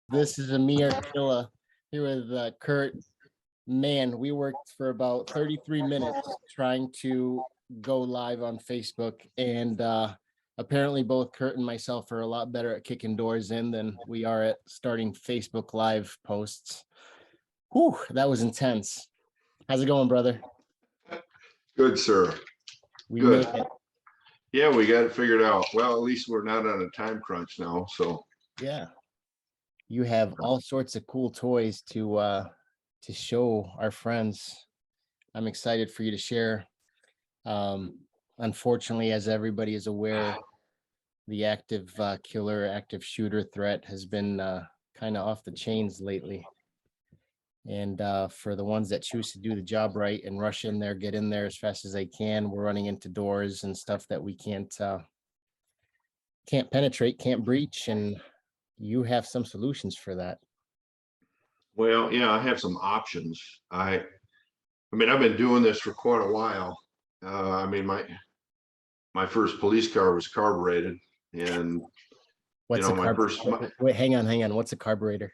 This is Amir Killa here with Kurt. Man, we worked for about 33 minutes trying to go live on Facebook, and apparently both Kurt and myself are a lot better at kicking doors in than we are at starting Facebook Live posts. Whew, that was intense. How's it going, brother? Good, sir. We Good. made it. Yeah, we got it figured out. Well, at least we're not on a time crunch now. So Yeah. You have all sorts of cool toys to show our friends. I'm excited for you to share. Unfortunately, as everybody is aware, the active killer, active shooter threat has been kind of off the chains lately. And for the ones that choose to do the job right and rush in there, get in there as fast as they can, we're running into doors and stuff that we can't penetrate, can't breach, and you have some solutions for that. well, yeah, I have some options. I mean, I've been doing this for quite a while. I mean, my first police car was carbureted, and What's a my wait, hang on. What's a carburetor?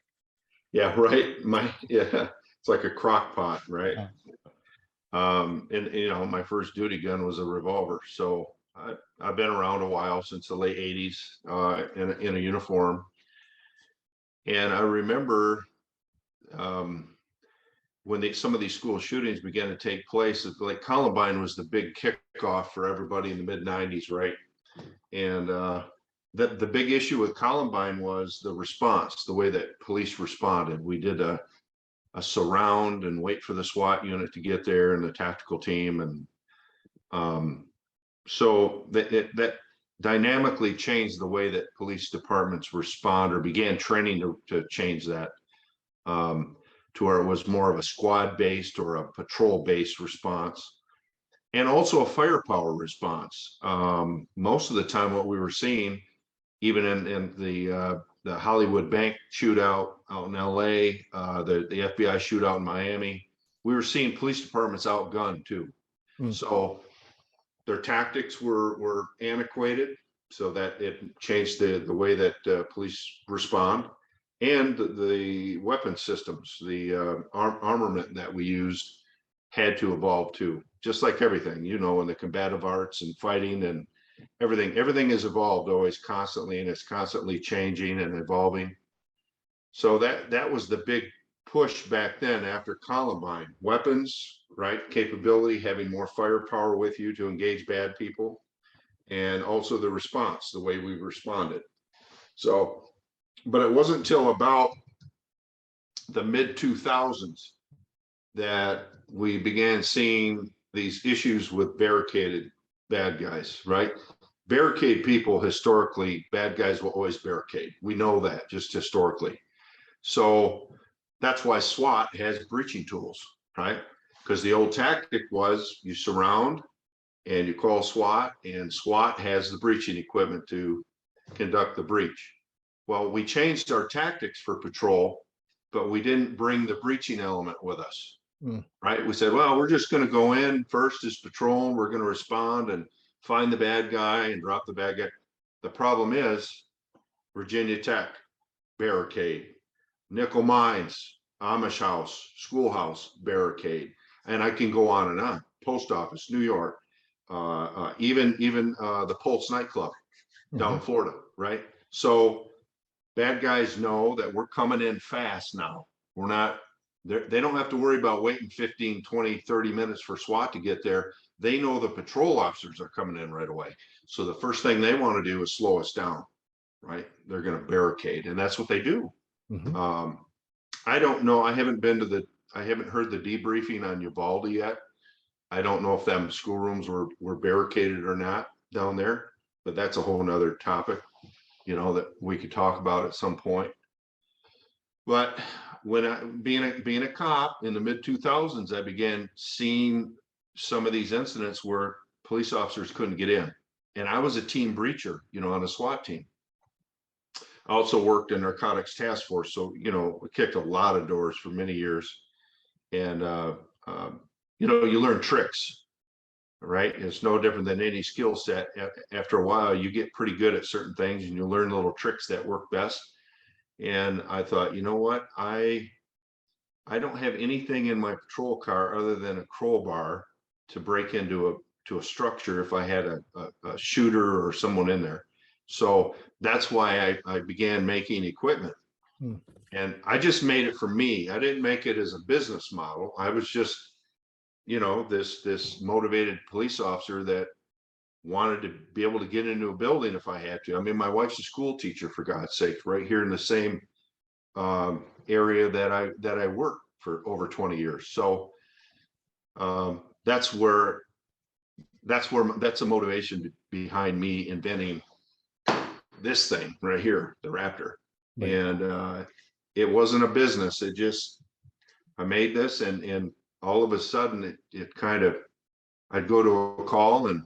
yeah, right. Yeah, it's like a crock pot, right? And my first duty gun was a revolver. So I've been around a while, since the late 80s, in a uniform. And I remember when some of these school shootings began to take place, like Columbine was the big kickoff for everybody in the mid 90s, right? And the big issue with Columbine was the response, the way that police responded. We did a surround and wait for the SWAT unit to get there and the tactical team. And so that dynamically changed the way that police departments respond, or began training to change that. To where it was more of a squad based or a patrol based response, and also a firepower response. Most of the time what we were seeing, even in the Hollywood bank shootout out in LA, the FBI shootout in Miami, we were seeing police departments outgunned too. So their tactics were antiquated, so that it changed the way that police respond. And the weapon systems, the armament that we used had to evolve too, just like everything, in the combative arts and fighting and everything has evolved always constantly, and it's constantly changing and evolving. So that was the big push back then after Columbine. Weapons, right? Capability, having more firepower with you to engage bad people, and also the response, the way we responded. So, but it wasn't until about the mid 2000s that we began seeing these issues with barricaded bad guys, right? Barricade people, historically, bad guys will always barricade. We know that just historically. So that's why SWAT has breaching tools, right? Because the old tactic was you surround and you call SWAT, and SWAT has the breaching equipment to conduct the breach. Well, we changed our tactics for patrol, but we didn't bring the breaching element with us, right? We said, well, we're just going to go in first as patrol. We're going to respond and find the bad guy and drop the bad guy. The problem is Virginia Tech, barricade. Nickel Mines, Amish House, Schoolhouse, barricade. And I can go on and on. Post Office, New York, even the Pulse nightclub down in Florida, right? So bad guys know that we're coming in fast now. We're not, they don't have to worry about waiting 15, 20, 30 minutes for SWAT to get there. They know the patrol officers are coming in right away. So the first thing they want to do is slow us down, right? They're going to barricade, and that's what they do. I don't know. I haven't heard the debriefing on Uvalde yet. I don't know if them schoolrooms were barricaded or not down there, but that's a whole nother topic, that we could talk about at some point. But when being a cop in the mid 2000s, I began seeing some of these incidents where police officers couldn't get in, and I was a team breacher, on a SWAT team. I also worked in narcotics task force, so we kicked a lot of doors for many years, and you learn tricks, right? It's no different than any skill set. After a while, you get pretty good at certain things, and you learn little tricks that work best. And I thought, you know what? I don't have anything in my patrol car other than a crowbar to break into a structure if I had a shooter or someone in there. So that's why I began making equipment. Hmm. And I just made it for me. I didn't make it as a business model. I was just, this motivated police officer that wanted to be able to get into a building if I had to. I mean, my wife's a school teacher, for God's sake, right here in the same area that I worked for over 20 years. So that's a motivation behind me inventing this thing right here, the Raptor. Right. And it wasn't a business. I made this, and all of a sudden it kind of, I'd go to a call and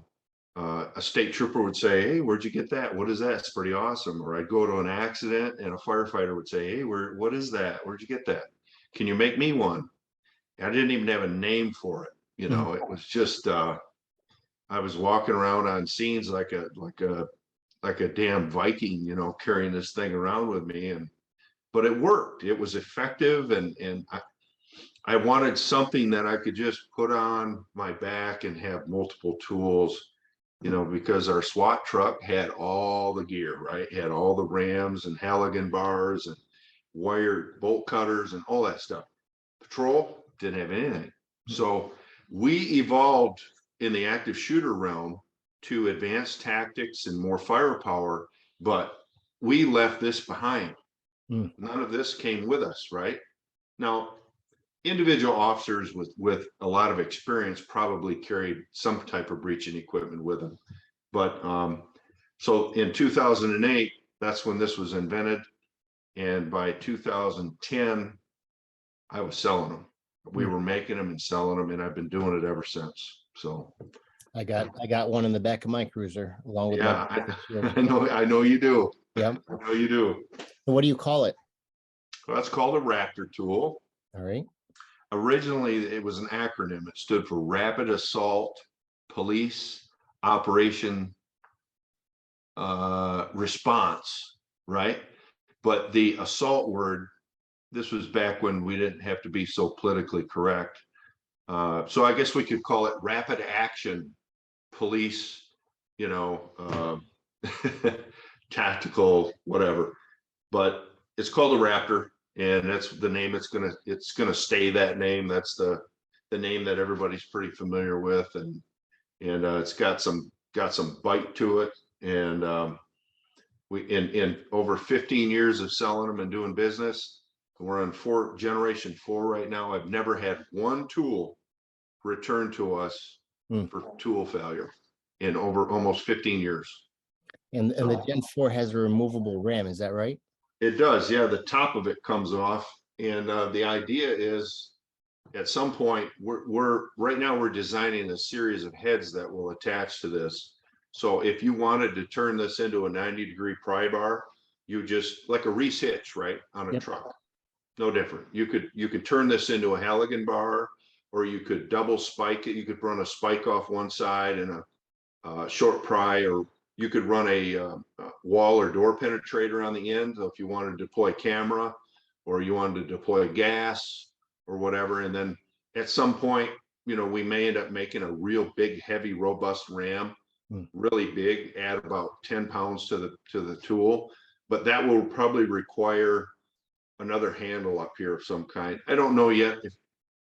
a state trooper would say, "Hey, where'd you get that? What is that? It's pretty awesome." Or I'd go to an accident and a firefighter would say, "Hey, what is that? Where'd you get that? Can you make me one?" I didn't even have a name for it. It was just, I was walking around on scenes like a damn Viking, carrying this thing around with me. But it worked. It was effective. And I wanted something that I could just put on my back and have multiple tools, because our SWAT truck had all the gear, right? Had all the rams and Halligan bars and wire bolt cutters and all that stuff. Patrol didn't have anything. So we evolved in the active shooter realm to advanced tactics and more firepower, but we left this behind. None of this came with us, right? Now, individual officers with a lot of experience probably carried some type of breaching equipment with them. But so in 2008, that's when this was invented. And by 2010, I was selling them. We were making them and selling them, and I've been doing it ever since. So I got one in the back of my cruiser along with yeah, my I know you do. Yep. I know you do. So what do you call it? Well, that's called a Raptor tool. All right. Originally, it was an acronym. It stood for Rapid Assault Police Operation Response, right? But the assault word, this was back when we didn't have to be so politically correct. So I guess we could call it Rapid Action Police, tactical, whatever. But it's called a Raptor, and that's the name. It's gonna stay that name. That's the name that everybody's pretty familiar with, and it's got some bite to it. And we in over 15 years of selling them and doing business, we're on generation 4 right now. I've never had one tool returned to us for tool failure in over almost 15 years. And the Gen 4 has a removable RAM, is that right? It does, yeah. The top of it comes off, and the idea is, at some point, right now we're designing a series of heads that will attach to this. So if you wanted to turn this into a 90-degree pry bar, you just, like a Reese hitch, right, on a truck. No different. You could turn this into a Halligan bar, or you could double spike it. You could run a spike off one side and a short pry, or you could run a wall or door penetrator on the end. So if you wanted to deploy camera, or you wanted to deploy gas or whatever. And then at some point, we may end up making a real big, heavy, robust ram, really big, add about 10 pounds to the tool. But that will probably require another handle up here of some kind. I don't know yet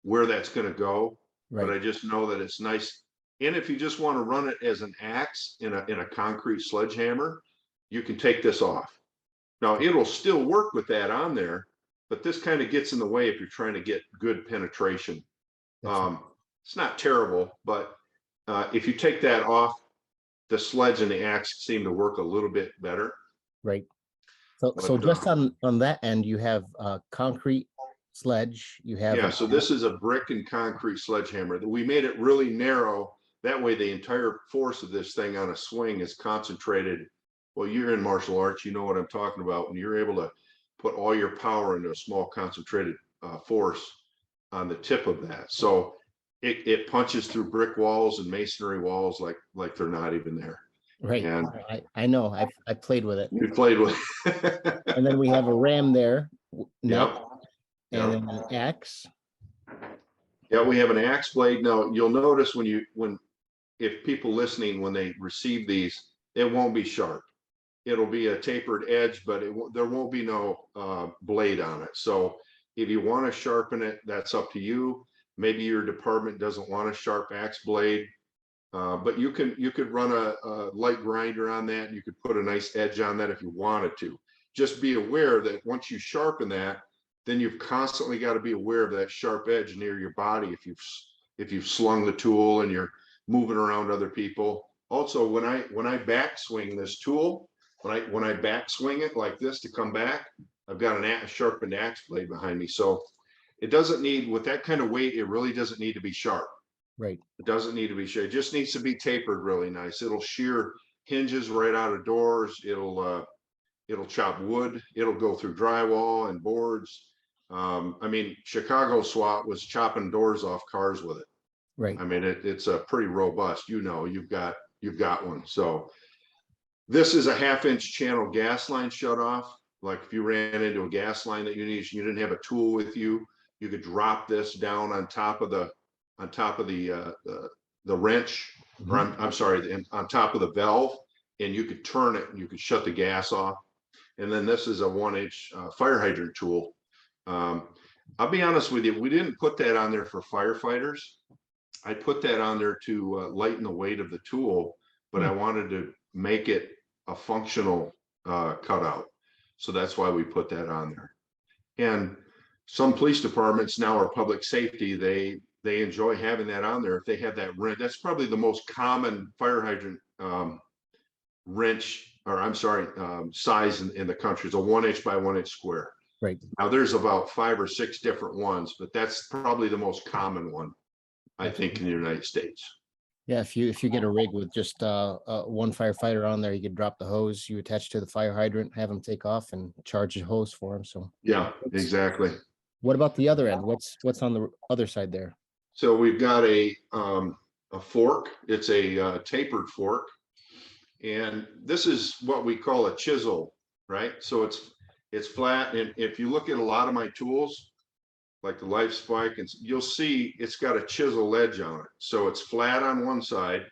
where that's going to go, right. But I just know that it's nice. And if you just want to run it as an axe in a concrete sledgehammer, you can take this off. Now it'll still work with that on there, but this kind of gets in the way if you're trying to get good penetration. It's not terrible, but if you take that off, the sledge and the axe seem to work a little bit better. Right. So just on that end, you have a concrete sledge. You have so this is a brick and concrete sledgehammer. We made it really narrow. That way, the entire force of this thing on a swing is concentrated. Well, you're in martial arts, you know what I'm talking about. When you're able to put all your power into a small concentrated force on the tip of that, so it punches through brick walls and masonry walls like they're not even there. Right. And I know. I played with it. you played with. And then we have a ram there, neck, Yep. and Yep. then an axe. Yeah, we have an axe blade. Now, you'll notice if people listening, when they receive these, it won't be sharp. It'll be a tapered edge, but there won't be no blade on it. So if you want to sharpen it, that's up to you. Maybe your department doesn't want a sharp axe blade, but you could run a light grinder on that. And you could put a nice edge on that if you wanted to. Just be aware that once you sharpen that, then you've constantly got to be aware of that sharp edge near your body if you've slung the tool and you're moving around other people. Also, when I backswing this tool, when I backswing it like this to come back, I've got a sharpened axe blade behind me. So it doesn't need, with that kind of weight, it really doesn't need to be sharp. Right. It doesn't need to be sharp. It just needs to be tapered really nice. It'll shear hinges right out of doors. It'll chop wood. It'll go through drywall and boards. I mean, Chicago SWAT was chopping doors off cars with it. Right. I mean, it's a pretty robust, you've got one. So this is a 1/2-inch channel gas line shut off. Like if you ran into a gas line that you didn't have a tool with you, you could drop this down on top of the wrench, or I'm sorry, on top of the valve, and you could turn it and you could shut the gas off. And then this is a 1-inch fire hydrant tool. I'll be honest with you, we didn't put that on there for firefighters. I put that on there to lighten the weight of the tool, but I wanted to make it a functional cutout. So that's why we put that on there. And some police departments now are public safety. They enjoy having that on there. If they have that wrench, that's probably the most common fire hydrant wrench, or I'm sorry, size in the country. It's a 1-inch by 1-inch square. Right. Now there's about 5 or 6 different ones, but that's probably the most common one, I think, in the United States. Yeah, if you get a rig with just one firefighter on there, you could drop the hose you attach to the fire hydrant, have them take off and charge the hose for them. So Yeah, exactly. what about the other end? What's on the other side there? So we've got a fork. It's a tapered fork, and this is what we call a chisel, right? So it's flat, and if you look at a lot of my tools, like the Life Spike, and you'll see it's got a chisel edge on it. So it's flat on one side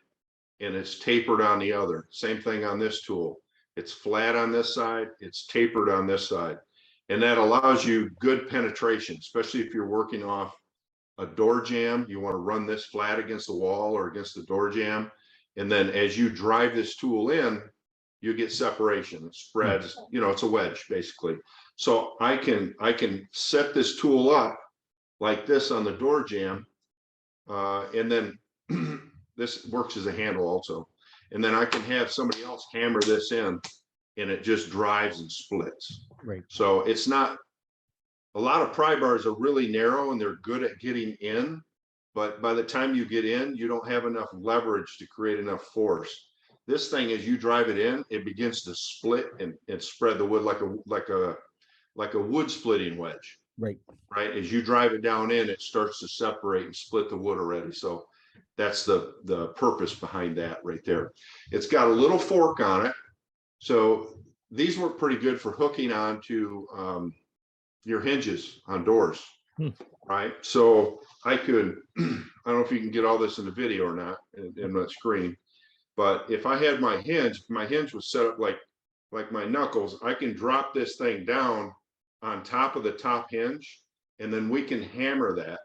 and it's tapered on the other. Same thing on this tool. It's flat on this side, it's tapered on this side. And that allows you good penetration, especially if you're working off a door jamb. You want to run this flat against the wall or against the door jamb. And then as you drive this tool in, you get separation. It spreads, it's a wedge basically. So I can set this tool up like this on the door jamb, and then this works as a handle also. And then I can have somebody else hammer this in, and it just drives and splits. Right. So it's not, a lot of pry bars are really narrow and they're good at getting in, but by the time you get in, you don't have enough leverage to create enough force. This thing, as you drive it in, it begins to split and spread the wood like a wood splitting wedge. Right. Right. As you drive it down in, it starts to separate and split the wood already. So that's the purpose behind that right there. It's got a little fork on it. So these work pretty good for hooking onto your hinges on doors. Right. So I don't know if you can get all this in the video or not in the screen, but if I had my hinge was set up like my knuckles, I can drop this thing down on top of the top hinge, and then we can hammer that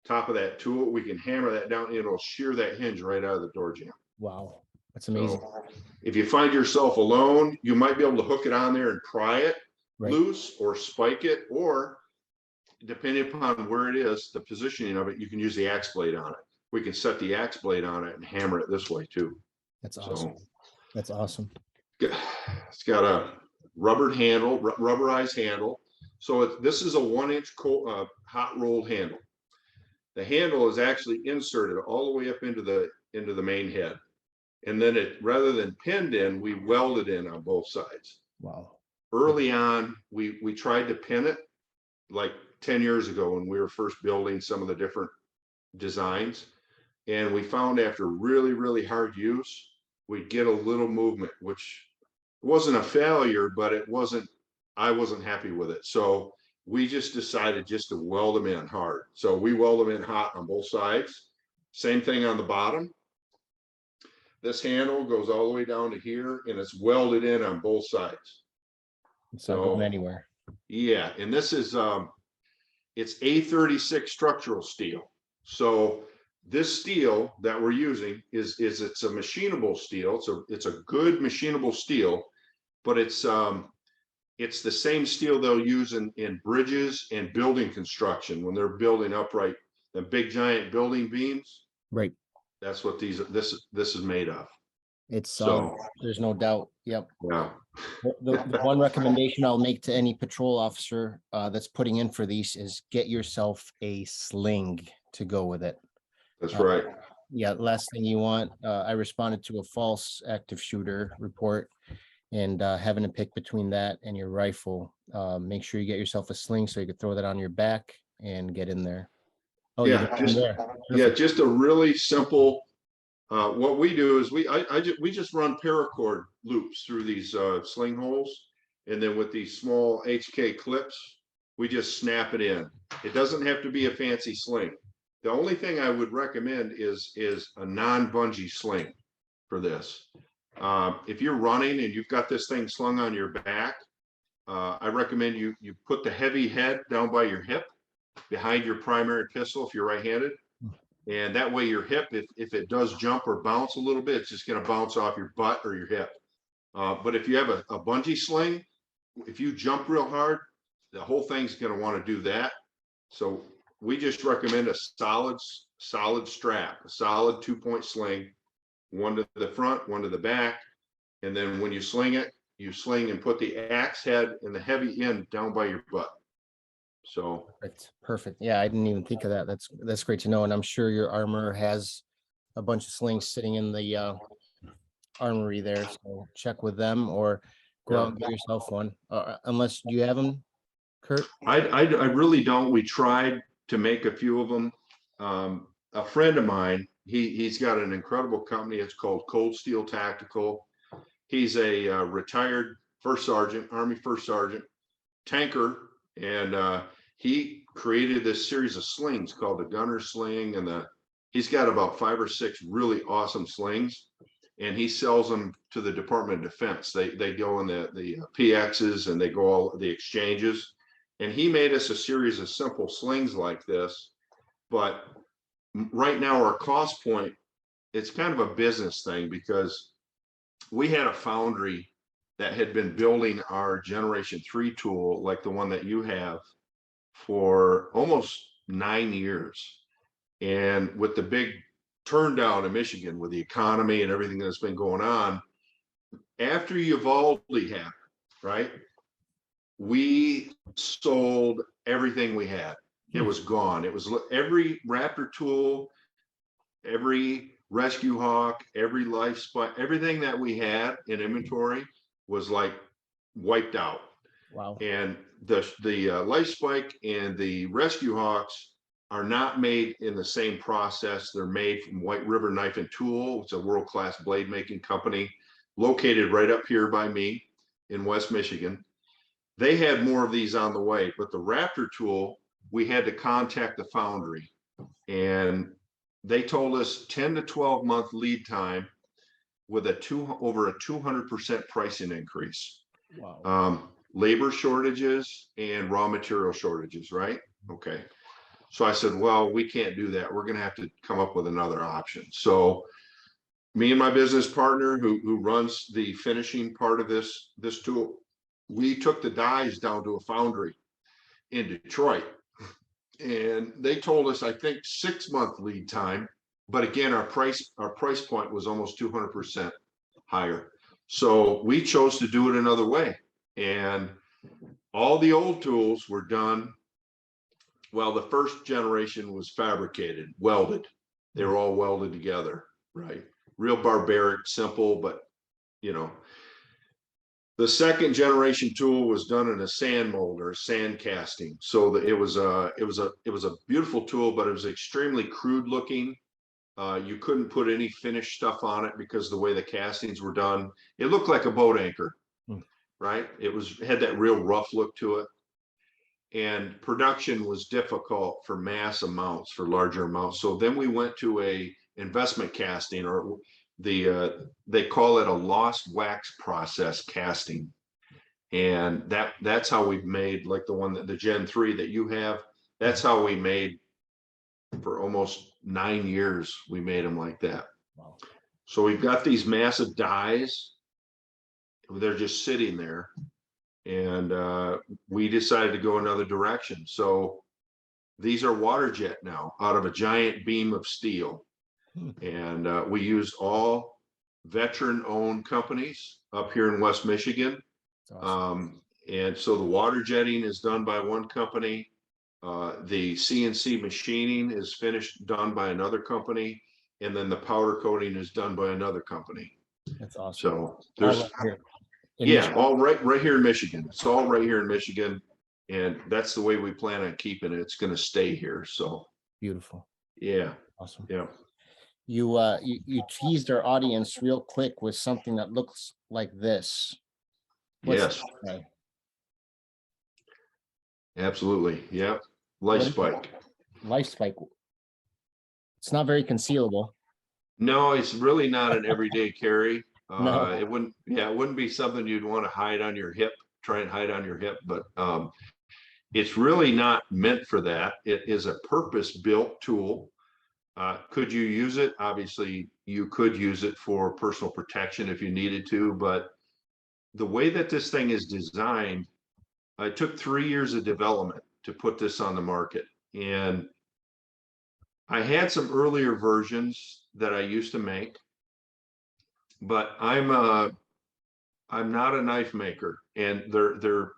top of that tool. We can hammer that down, and it'll shear that hinge right out of the door jamb. Wow, that's amazing. So if you find yourself alone, you might be able to hook it on there and pry it loose or spike it, or depending upon where it is, the positioning of it, you can use the axe blade on it. We can set the axe blade on it and hammer it this way too. That's awesome. That's awesome. It's got a rubbered handle, rubberized handle. So this is a 1-inch hot rolled handle. The handle is actually inserted all the way up into the main head. And then rather than pinned in, we welded in on both sides. Wow. Early on, we tried to pin it like 10 years ago when we were first building some of the different designs. And we found after really, really hard use we'd get a little movement, which wasn't a failure, but I wasn't happy with it. So we just decided just to weld them in hard. So we weld them in hot on both sides. Same thing on the bottom. This handle goes all the way down to here and it's welded in on both sides. It's not going anywhere. Yeah, and this is it's A36 structural steel. So this steel that we're using is it's a machinable steel. It's a good machinable steel, but it's the same steel they'll use in bridges and building construction when they're building upright the big giant building beams. Right. That's what this is made of. It's solid. So There's no doubt. Yep. yeah. The one recommendation I'll make to any patrol officer that's putting in for these is get yourself a sling to go with it. That's right. Yeah, last thing you want, I responded to a false active shooter report, and having to pick between that and your rifle, make sure you get yourself a sling so you can throw that on your back and get in there. Oh, you Yeah, got one there. Yeah, just a really simple. What we do is we just run paracord loops through these sling holes, and then with these small HK clips, we just snap it in. It doesn't have to be a fancy sling. The only thing I would recommend is a non-bungee sling for this. If you're running and you've got this thing slung on your back, I recommend you put the heavy head down by your hip behind your primary pistol if you're right-handed. And that way your hip, if it does jump or bounce a little bit, it's just going to bounce off your butt or your hip. But if you have a bungee sling, if you jump real hard, the whole thing's going to want to do that. So we just recommend a solid strap, a solid 2-point sling, one to the front, one to the back. And then when you sling it, you sling and put the axe head and the heavy end down by your butt. So perfect. Yeah, I didn't even think of that. That's great to know. And I'm sure your armor has a bunch of slings sitting in the armory there. So check with them or go out and get yourself one. Unless you have them, Kurt? I really don't. We tried to make a few of them. A friend of mine, he's got an incredible company. It's called Cold Steel Tactical. He's a retired first sergeant, Army first sergeant, tanker, and he created this series of slings called the Gunner Sling, and he's got about 5 or 6 really awesome slings, and he sells them to the Department of Defense. They go in the PXs and they go all the exchanges, and he made us a series of simple slings like this. But right now our cost point, it's kind of a business thing because we had a foundry that had been building our Generation 3 tool, like the one that you have, for almost 9 years. And with the big turn down in Michigan, with the economy and everything that's been going on, after Uvalde happened, right, we sold everything we had. It was gone. It was every Raptor tool, every Rescue Hawk, every Life Spike, everything that we had in inventory was like wiped out. Wow. And the Life Spike and the Rescue Hawks are not made in the same process. They're made from White River Knife and Tool. It's a world-class blade making company located right up here by me in West Michigan. They had more of these on the way, but the Raptor tool, we had to contact the foundry, and they told us 10 to 12 month lead time with over a 200% pricing increase. Wow. Labor shortages and raw material shortages, right? Okay. So I said, well, we can't do that. We're going to have to come up with another option. So me and my business partner who runs the finishing part of this tool, we took the dies down to a foundry in Detroit, and they told us, I think, 6-month lead time. But again, our price point was almost 200% higher. So we chose to do it another way. And all the old tools were done. Well, the first generation was fabricated, welded. They were all welded together, right? Real barbaric, simple, but you know. The second generation tool was done in a sand mold or sand casting. So it was a beautiful tool, but it was extremely crude looking. You couldn't put any finished stuff on it because the way the castings were done, it looked like a boat anchor, right? It had that real rough look to it. And production was difficult for mass amounts, for larger amounts. So then we went to a investment casting, or they call it a lost wax process casting. And that's how we've made, like the one that the Gen 3 that you have, that's how we made for almost 9 years. We made them like that. Wow. So we've got these massive dies. They're just sitting there. And we decided to go another direction. So these are water jet now out of a giant beam of steel. And we used all veteran owned companies up here in West Michigan. Awesome. And so the water jetting is done by one company. The CNC machining is done by another company. And then the powder coating is done by another company. That's awesome. So there's, Michigan. all right here in Michigan. It's all right here in Michigan. And that's the way we plan on keeping it. It's going to stay here. So beautiful. Yeah. Awesome. Yeah. You teased our audience real quick with something that looks like this. Yes. Absolutely. Yeah. Life spike. Life spike. It's not very concealable. No, it's really not an everyday carry. No. It wouldn't be something you'd want to hide on your hip, try and hide on your hip, but it's really not meant for that. It is a purpose-built tool. Could you use it? Obviously, you could use it for personal protection if you needed to, but the way that this thing is designed, it took 3 years of development to put this on the market. And I had some earlier versions that I used to make, but I'm not a knife maker, and they're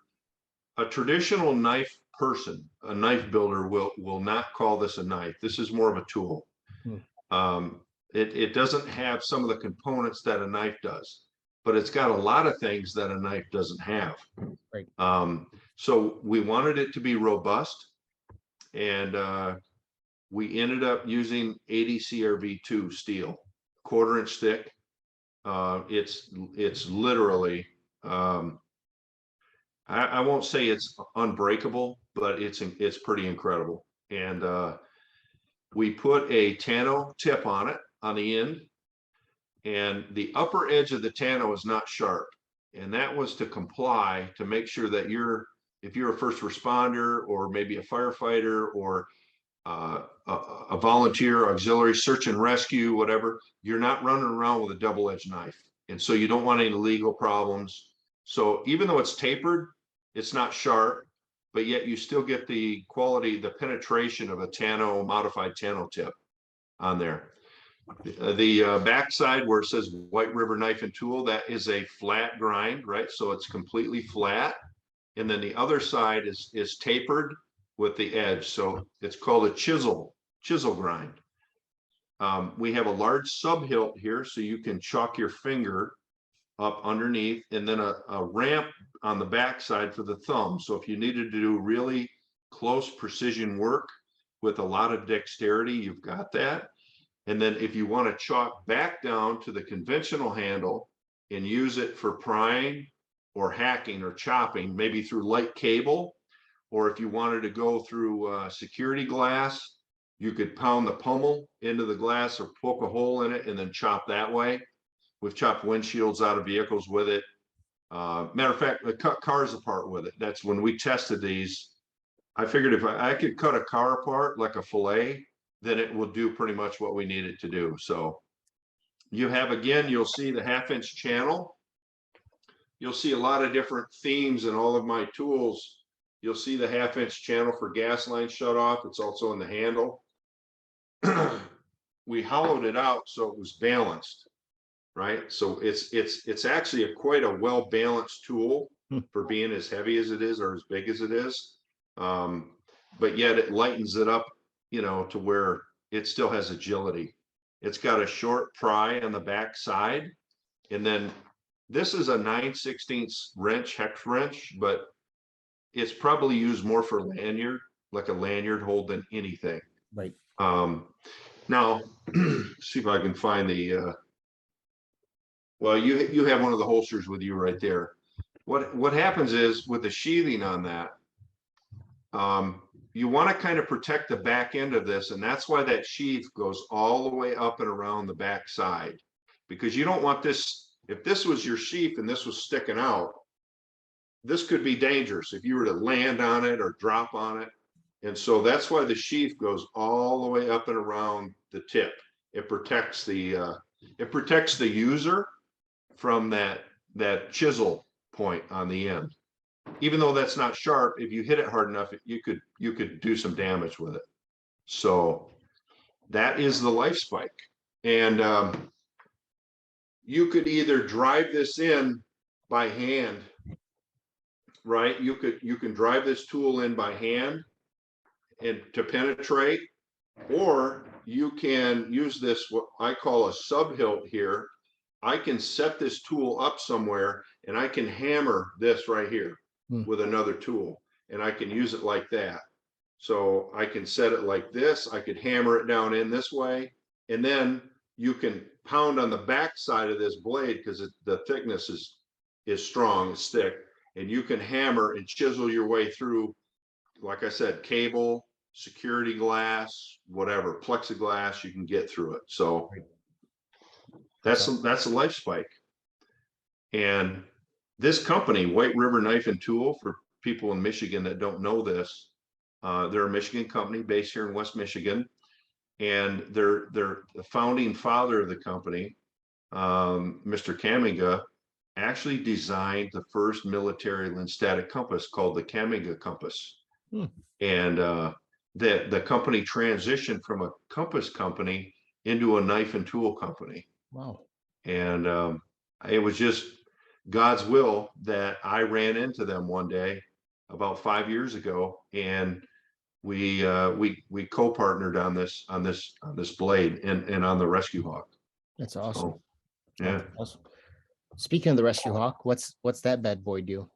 a traditional knife person, a knife builder will not call this a knife. This is more of a tool. It doesn't have some of the components that a knife does, but it's got a lot of things that a knife doesn't have. Right. So we wanted it to be robust, and we ended up using 80 CRV2 steel, 1/4 inch thick. It's literally, I won't say it's unbreakable, but it's pretty incredible. And we put a Tano tip on it on the end, and the upper edge of the Tano is not sharp. And that was to comply, to make sure that if you're a first responder, or maybe a firefighter, or a volunteer, auxiliary search and rescue, whatever, you're not running around with a double-edged knife. And so you don't want any legal problems. So even though it's tapered, it's not sharp, but yet you still get the quality, the penetration of a Tano, modified Tano tip on there. The backside where it says White River Knife and Tool, that is a flat grind, right? So it's completely flat. And then the other side is tapered with the edge. So it's called a chisel grind. We have a large sub hilt here, so you can chalk your finger up underneath, and then a ramp on the backside for the thumb. So if you needed to do really close precision work with a lot of dexterity, you've got that. And then if you want to chalk back down to the conventional handle and use it for prying or hacking or chopping, maybe through light cable, or if you wanted to go through security glass, you could pound the pommel into the glass or poke a hole in it and then chop that way. We've chopped windshields out of vehicles with it. Matter of fact, we cut cars apart with it. That's when we tested these. I figured if I could cut a car apart like a fillet, then it will do pretty much what we need it to do. So you have, again, you'll see the 1/2 inch channel. You'll see a lot of different themes in all of my tools. You'll see the 1/2 inch channel for gas line shut off. It's also in the handle. We hollowed it out so it was balanced, right? So it's actually quite a well-balanced tool for being as heavy as it is or as big as it is. But yet it lightens it up, to where it still has agility. It's got a short pry on the back side. And then this is a 9/16 wrench, hex wrench, but it's probably used more for lanyard, like a lanyard hold, than anything. Right. Now, see if I can find the, well, you have one of the holsters with you right there. What happens is with the sheathing on that, you want to kind of protect the back end of this, and that's why that sheath goes all the way up and around the back side, because you don't want this. If this was your sheath and this was sticking out, this could be dangerous if you were to land on it or drop on it. And so that's why the sheath goes all the way up and around the tip. It protects the user from that chisel point on the end. Even though that's not sharp, if you hit it hard enough, you could do some damage with it. So that is the life spike. And you could either drive this in by hand, right? You can drive this tool in by hand and to penetrate, or you can use this, what I call a sub hilt here. I can set this tool up somewhere and I can hammer this right here with another tool, and I can use it like that. So I can set it like this. I could hammer it down in this way, and then you can pound on the back side of this blade because the thickness is strong, it's thick, and you can hammer and chisel your way through, like I said, cable, security glass, whatever, plexiglass, you can get through it. So that's a life spike. And this company, White River Knife and Tool, for people in Michigan that don't know this, they're a Michigan company based here in West Michigan, and they're the founding father of the company, Mr. Kamiga, actually designed the first military lens-static compass called the Kamiga compass. And the company transitioned from a compass company into a knife and tool company. Wow. And it was just God's will that I ran into them one day about 5 years ago, and we co-partnered on this blade and on the Rescue Hawk. That's awesome. So, yeah. That's awesome. Speaking of the Rescue Hawk, what's that bad boy do?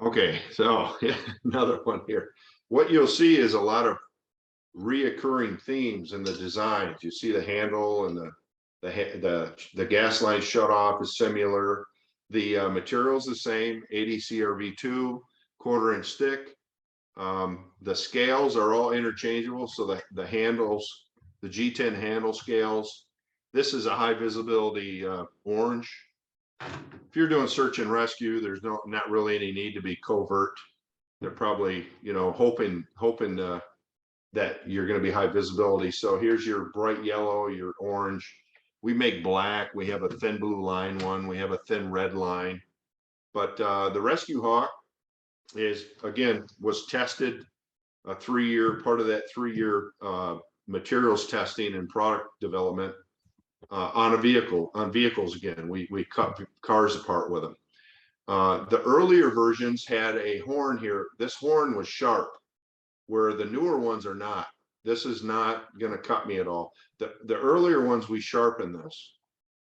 Okay, so another one here. What you'll see is a lot of reoccurring themes in the designs. You see the handle and the gas line shut off is similar. The material's the same, ADCRV2, 1/4 inch thick. The scales are all interchangeable. So the handles, the G10 handle scales, this is a high visibility orange. If you're doing search and rescue, there's not really any need to be covert. They're probably, hoping that you're going to be high visibility. So here's your bright yellow, your orange. We make black. We have a thin blue line one. We have a thin red line. But the Rescue Hawk was tested a 3-year, part of that 3-year materials testing and product development on vehicles again. We cut cars apart with them. The earlier versions had a horn here. This horn was sharp, where the newer ones are not. This is not going to cut me at all. The earlier ones, we sharpened this,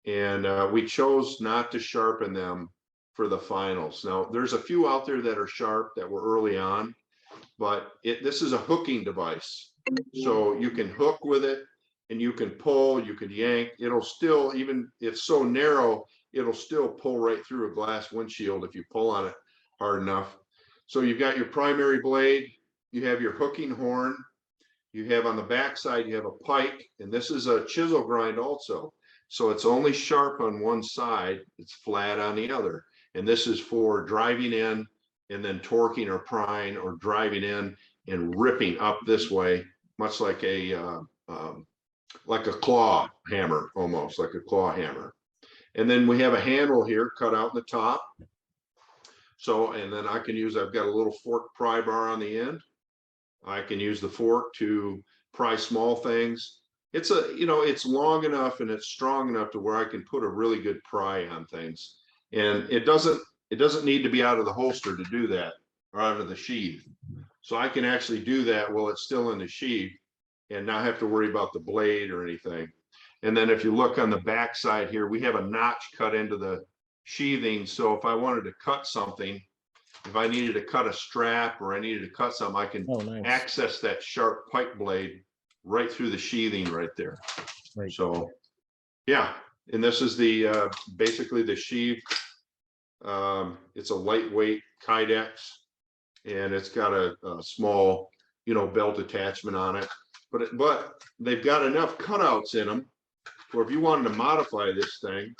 and we chose not to sharpen them for the finals. Now, there's a few out there that are sharp that were early on, but this is a hooking device. So you can hook with it, and you can pull, you can yank. It'll still, even if it's so narrow, it'll still pull right through a glass windshield if you pull on it hard enough. So you've got your primary blade, you have your hooking horn, you have on the back side, you have a pike, and this is a chisel grind also. So it's only sharp on one side, it's flat on the other. And this is for driving in and then torquing or prying, or driving in and ripping up this way, much like a claw hammer, almost like a claw hammer. And then we have a handle here cut out in the top. So, and then I've got a little fork pry bar on the end. I can use the fork to pry small things. It's it's long enough and it's strong enough to where I can put a really good pry on things. And it doesn't need to be out of the holster to do that, or out of the sheath. So I can actually do that while it's still in the sheath and not have to worry about the blade or anything. And then if you look on the back side here, we have a notch cut into the sheathing. So if I wanted to cut something, if I needed to cut a strap or I needed to cut something, I can access that sharp pike blade right through the sheathing right there. Right. So, yeah, and this is the basically the sheath. It's a lightweight Kydex, and it's got a small, belt attachment on it. But they've got enough cutouts in them where if you wanted to modify this thing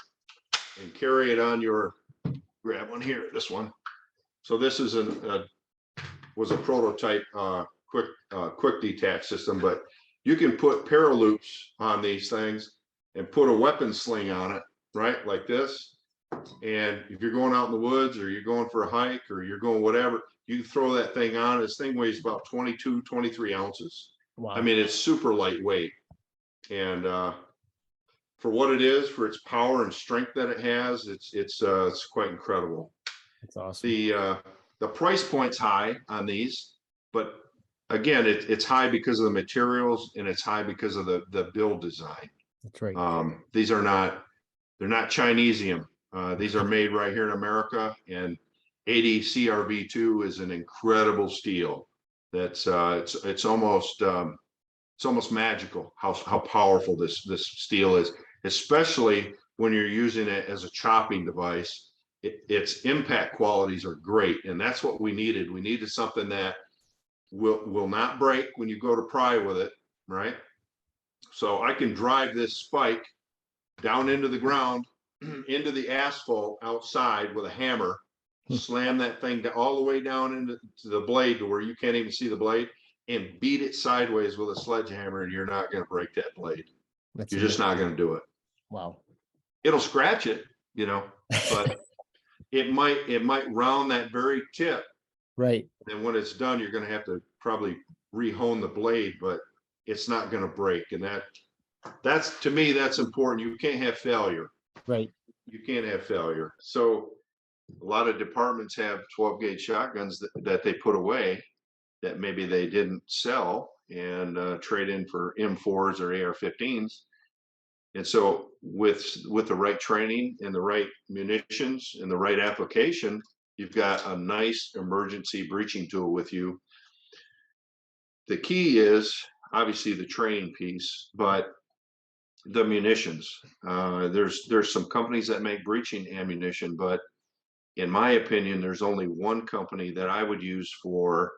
and carry it on your, grab one here, this one. So this is was a prototype quick detach system, but you can put paraloops on these things and put a weapon sling on it, right? Like this. And if you're going out in the woods or you're going for a hike or you're going whatever, you can throw that thing on. This thing weighs about 22, 23 ounces. Wow. I mean, it's super lightweight. And for what it is, for its power and strength that it has, it's quite incredible. That's awesome. The price point's high on these, but again, it's high because of the materials and it's high because of the build design. That's right. These are not, they're not Chinesium. These are made right here in America, and 80 CRV2 is an incredible steel. That's it's almost magical how powerful this steel is, especially when you're using it as a chopping device. Its impact qualities are great, and that's what we needed. We needed something that will not break when you go to pry with it, right? So I can drive this spike down into the ground, into the asphalt outside with a hammer, slam that thing all the way down into the blade to where you can't even see the blade, and beat it sideways with a sledgehammer, and you're not going to break that blade. You're just not going to do it. Wow. It'll scratch it, but it might round that very tip. Right. And when it's done, you're going to have to probably rehone the blade, but it's not going to break. And that's to me, that's important. You can't have failure. Right. You can't have failure. So a lot of departments have 12 gauge shotguns that they put away that maybe they didn't sell and trade in for M4s or AR-15s. And so with the right training and the right munitions and the right application, you've got a nice emergency breaching tool with you. The key is obviously the training piece, but the munitions. There's some companies that make breaching ammunition, but in my opinion, there's only one company that I would use for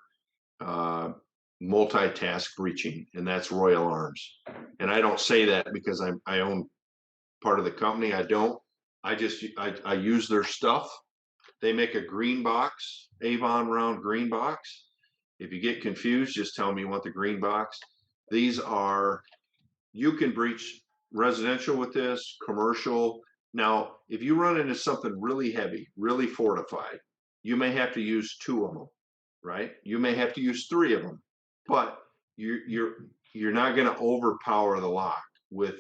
multitask breaching, and that's Royal Arms. And I don't say that because I own part of the company. I don't. I use their stuff. They make a green box, Avon round green box. If you get confused, just tell me you want the green box. These are, you can breach residential with this, commercial. Now, if you run into something really heavy, really fortified, you may have to use 2 of them, right? You may have to use 3 of them, but you're not going to overpower the lock with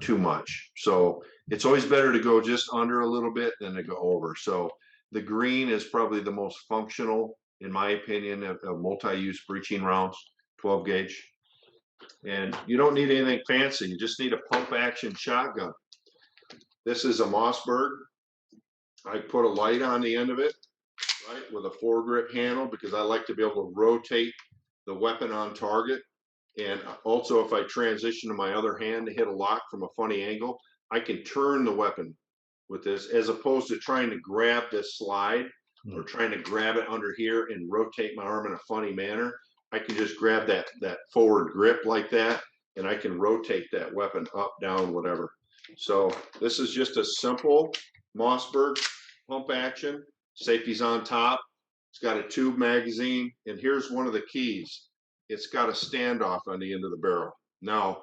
too much. So it's always better to go just under a little bit than to go over. So the green is probably the most functional, in my opinion, of multi-use breaching rounds, 12 gauge. And you don't need anything fancy. You just need a pump action shotgun. This is a Mossberg. I put a light on the end of it, right, with a foregrip handle, because I like to be able to rotate the weapon on target. And also, if I transition to my other hand to hit a lock from a funny angle, I can turn the weapon with this, as opposed to trying to grab this slide or trying to grab it under here and rotate my arm in a funny manner. I can just grab that forward grip like that, and I can rotate that weapon up, down, whatever. So this is just a simple Mossberg pump action. Safety's on top. It's got a tube magazine, and here's one of the keys. It's got a standoff on the end of the barrel. Now,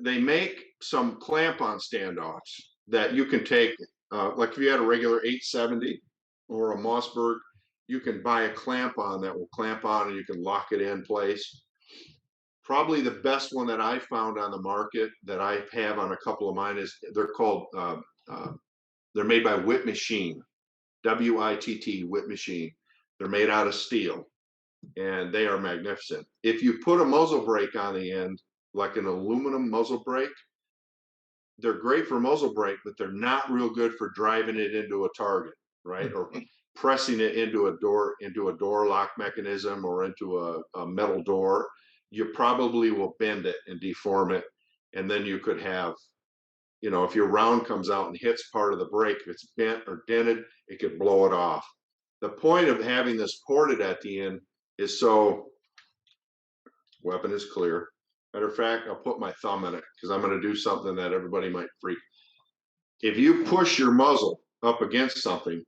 they make some clamp-on standoffs that you can take, like if you had a regular 870 or a Mossberg, you can buy a clamp-on that will clamp on and you can lock it in place. Probably the best one that I found on the market that I have on a couple of mine is, they're called, they're made by Witt Machine, W-I-T-T, Witt Machine. They're made out of steel, and they are magnificent. If you put a muzzle brake on the end, like an aluminum muzzle brake, they're great for muzzle brake, but they're not real good for driving it into a target, right? Or pressing it into a door lock mechanism or into a metal door. you probably will bend it and deform it. And then you could have, if your round comes out and hits part of the break, if it's bent or dented, it could blow it off. The point of having this ported at the end is so weapon is clear. Matter of fact, I'll put my thumb in it because I'm going to do something that everybody might freak. If you push your muzzle up against something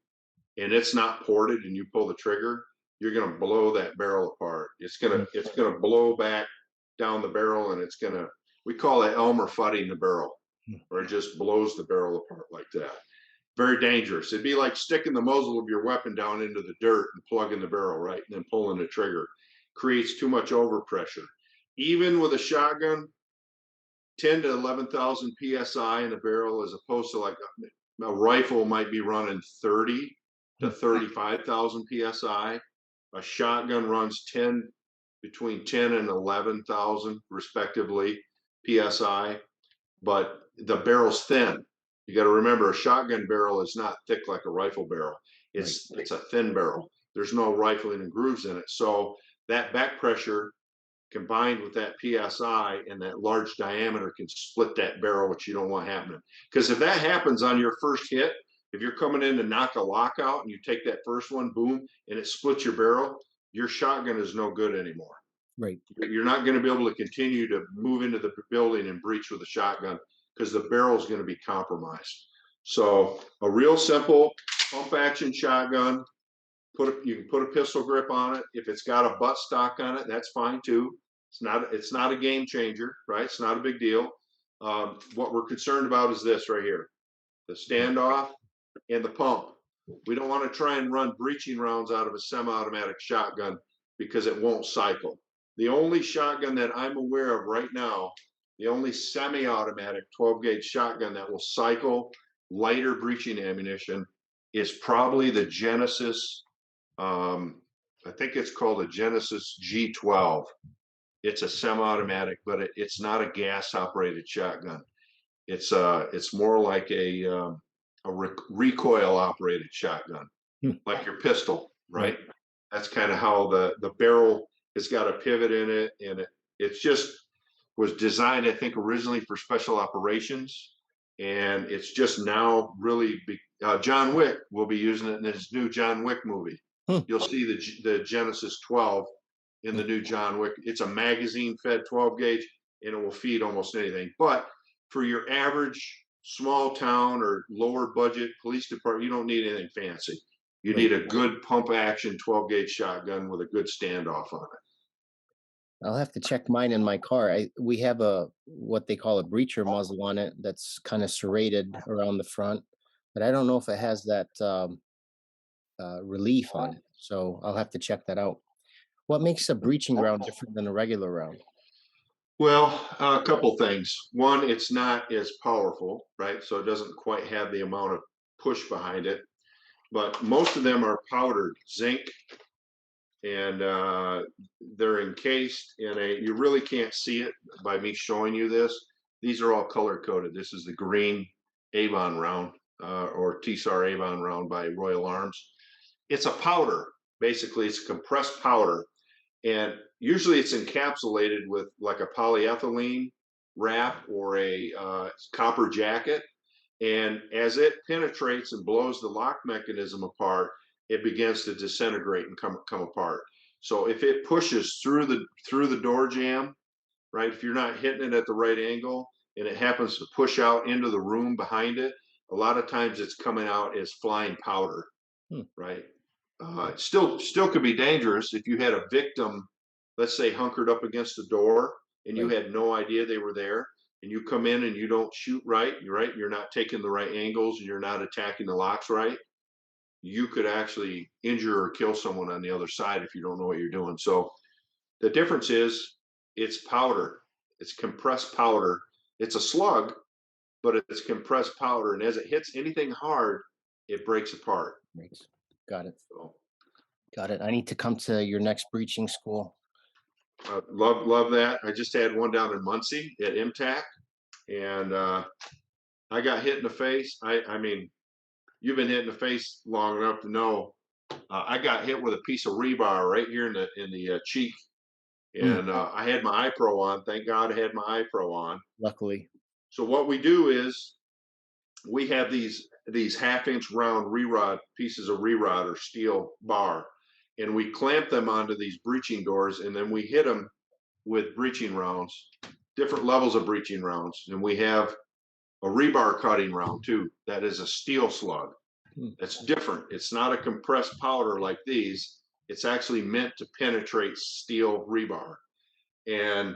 and it's not ported and you pull the trigger, you're going to blow that barrel apart. It's going to blow back down the barrel, and we call it Elmer fudding the barrel, or it just blows the barrel apart like that. Very dangerous. It'd be like sticking the muzzle of your weapon down into the dirt and plugging the barrel, right? And then pulling the trigger. Creates too much overpressure. Even with a shotgun, 10 to 11,000 PSI in a barrel, as opposed to like a rifle might be running 30 to 35,000 PSI. A shotgun runs between 10 and 11,000 respectively PSI, but the barrel's thin. You got to remember, a shotgun barrel is not thick like a rifle barrel. It's a thin barrel. There's no rifling and grooves in it. So that back pressure combined with that PSI and that large diameter can split that barrel, which you don't want happening. Because if that happens on your first hit, if you're coming in to knock a lock out and you take that first one, boom, and it splits your barrel, your shotgun is no good anymore. Right. You're not going to be able to continue to move into the building and breach with a shotgun because the barrel is going to be compromised. So a real simple pump action shotgun, you can put a pistol grip on it. If it's got a butt stock on it, that's fine too. It's not a game changer, right? It's not a big deal. What we're concerned about is this right here, the standoff and the pump. We don't want to try and run breaching rounds out of a semi-automatic shotgun because it won't cycle. The only shotgun that I'm aware of right now, the only semi-automatic 12 gauge shotgun that will cycle lighter breaching ammunition is probably the Genesis. I think it's called a Genesis G12. It's a semi-automatic, but it's not a gas-operated shotgun. It's more like a recoil-operated shotgun, like your pistol, right? That's kind of how the barrel has got a pivot in it, and it's just was designed, I think, originally for special operations, and it's just now really John Wick will be using it in his new John Wick movie. You'll see the Genesis 12 in the new John Wick. It's a magazine-fed 12 gauge, and it will feed almost anything. But for your average small town or lower budget police department, you don't need anything fancy. You need a good pump action 12 gauge shotgun with a good standoff on it. I'll have to check mine in my car. We have what they call a breacher muzzle on it that's kind of serrated around the front, but I don't know if it has that relief on it. So I'll have to check that out. What makes a breaching round different than a regular round? Well, a couple things. One, it's not as powerful, right? So it doesn't quite have the amount of push behind it. But most of them are powdered zinc, and they're encased in you really can't see it by me showing you this. These are all color coded. This is the green Avon round, or TSAR Avon round by Royal Arms. It's a powder. Basically, it's a compressed powder. And usually it's encapsulated with like a polyethylene wrap or a copper jacket. And as it penetrates and blows the lock mechanism apart, it begins to disintegrate and come apart. So if it pushes through the door jamb, right, if you're not hitting it at the right angle and it happens to push out into the room behind it, a lot of times it's coming out as flying powder, right? Still could be dangerous if you had a victim, let's say, hunkered up against the door and you had no idea they were there, and you come in and you don't shoot right, you're not taking the right angles and you're not attacking the locks right, you could actually injure or kill someone on the other side if you don't know what you're doing. So the difference is it's powder, it's compressed powder. It's a slug, but it's compressed powder, and as it hits anything hard, it breaks apart. Right. Got it. So, Got it. I need to come to your next breaching school. love that. I just had one down in Muncie at MTAC, and I got hit in the face. I mean, you've been hit in the face long enough to know. I got hit with a piece of rebar right here in the cheek, Mm, and I had my iPro on. Thank God I had my iPro on. luckily. So what we do is we have these half-inch round re-rod pieces of re-rod or steel bar, and we clamp them onto these breeching doors, and then we hit them with breeching rounds, different levels of breeching rounds, and we have a rebar cutting round too. That is a steel slug. Hmm. That's different. It's not a compressed powder like these. It's actually meant to penetrate steel rebar. And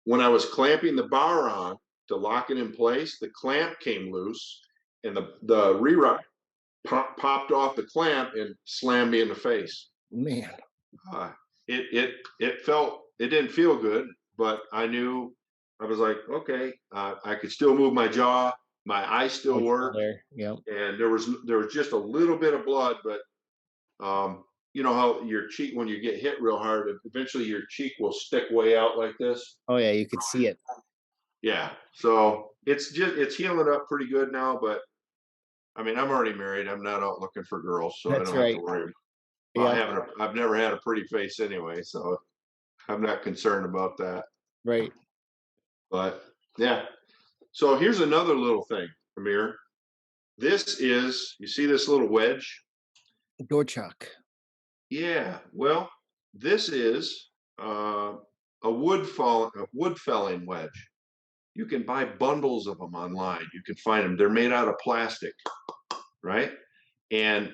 when I was clamping the bar on to lock it in place, the clamp came loose and the rerod popped off the clamp and slammed me in the face. Man, Uh, it didn't feel good, but I knew I was like, okay, I could still move my jaw, my eyes still like worked, there. Yep. and there was just a little bit of blood, but you know how your cheek when you get hit real hard, eventually your cheek will stick way out like this. Oh yeah, you could see it. Yeah, so it's healing up pretty good now, but I mean I'm already married. I'm not out looking for girls, so I That's don't have to right. worry about Yep. having I've never had a pretty face anyway, so I'm not concerned about that. Right. But yeah, so here's another little thing, Amir. This is you see this little wedge? Door chuck. Yeah, well, this is a wood felling wedge. You can buy bundles of them online. You can find them. They're made out of plastic, right? And